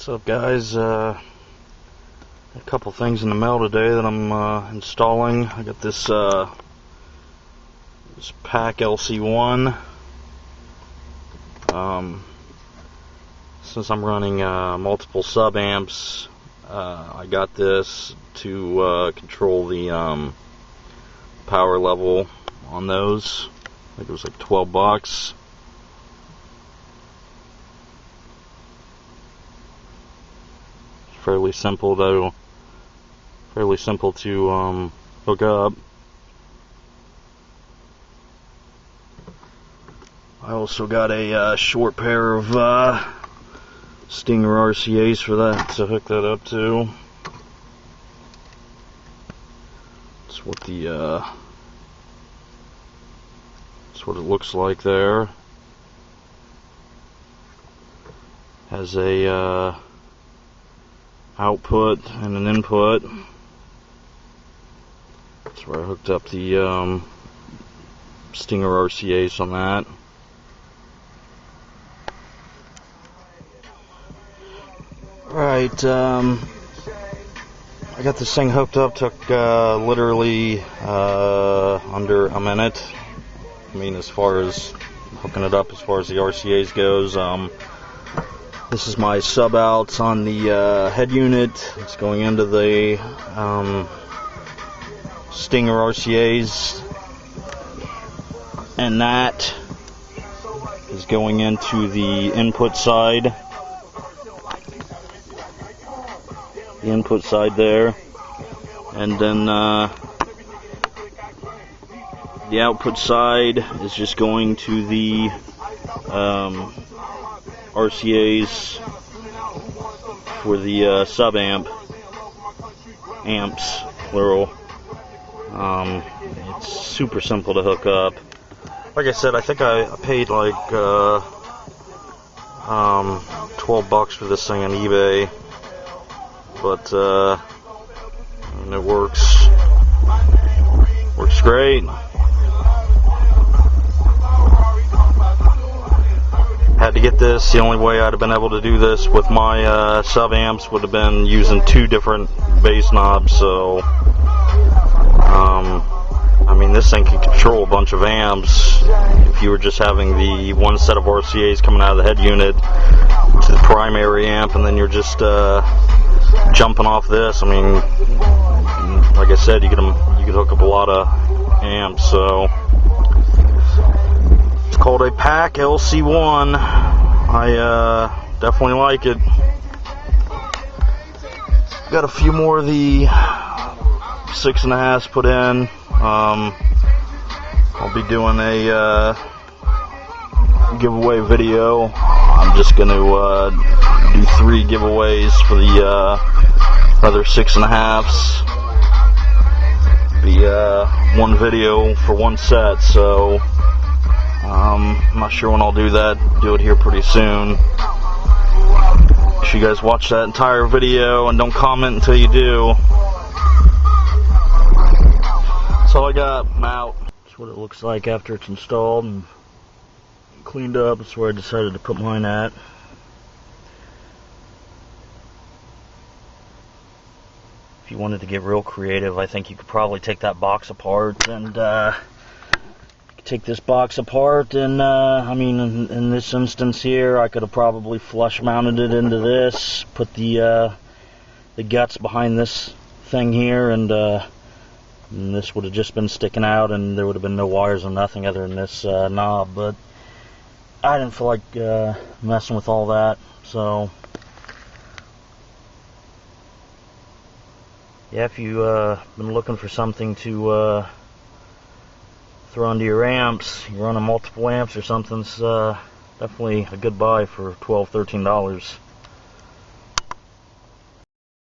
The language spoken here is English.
What's up, guys? A couple things in the mail today that I'm installing. I got this pack LC-1. Since I'm running multiple sub amps, I got this to control the power level on those. I think it was like $12. Fairly simple though. Fairly simple to hook up. I also got a short pair of Stinger RCAs for that to hook that up to. That's what the that's what it looks like there. Has a output and an input. That's where I hooked up the Stinger RCAs on that. Right, I got this thing hooked up, took literally under a minute. I mean, as far as hooking it up, as far as the RCAs goes. This is my sub outs on the head unit. It's going into the Stinger RCAs, and that is going into the input side. The input side there, and then the output side is just going to the RCAs for the sub amps, plural. It's super simple to hook up. Like I said, I think I paid like $12 for this thing on eBay, but and it works great. Had to get this. The only way I'd have been able to do this with my sub amps would have been using two different bass knobs. So I mean, this thing can control a bunch of amps if you were just having the one set of RCAs coming out of the head unit to the primary amp, and then you're just jumping off this. I mean, like I said, you could hook up a lot of amps. So it's called a pack LC-1. I definitely like it. Got a few more of the 6.5s put in. I'll be doing a giveaway video. I'm just going to do 3 giveaways for the other 6.5s. Be one video for one set, so I'm not sure when I'll do that. Do it here pretty soon. Make sure you guys watch that entire video and don't comment until you do. That's all I got. I'm out. That's what it looks like after it's installed and cleaned up. That's where I decided to put mine at. If you wanted to get real creative, I think you could probably take that box apart and take this box apart, and I mean, in this instance here, I could have probably flush mounted it into this, put the guts behind this thing here, and this would have just been sticking out, and there would have been no wires or nothing other than this knob. But I didn't feel like messing with all that, so yeah, if you've been looking for something to throw into your amps, you're running multiple amps or something, it's definitely a good buy for $12, $13.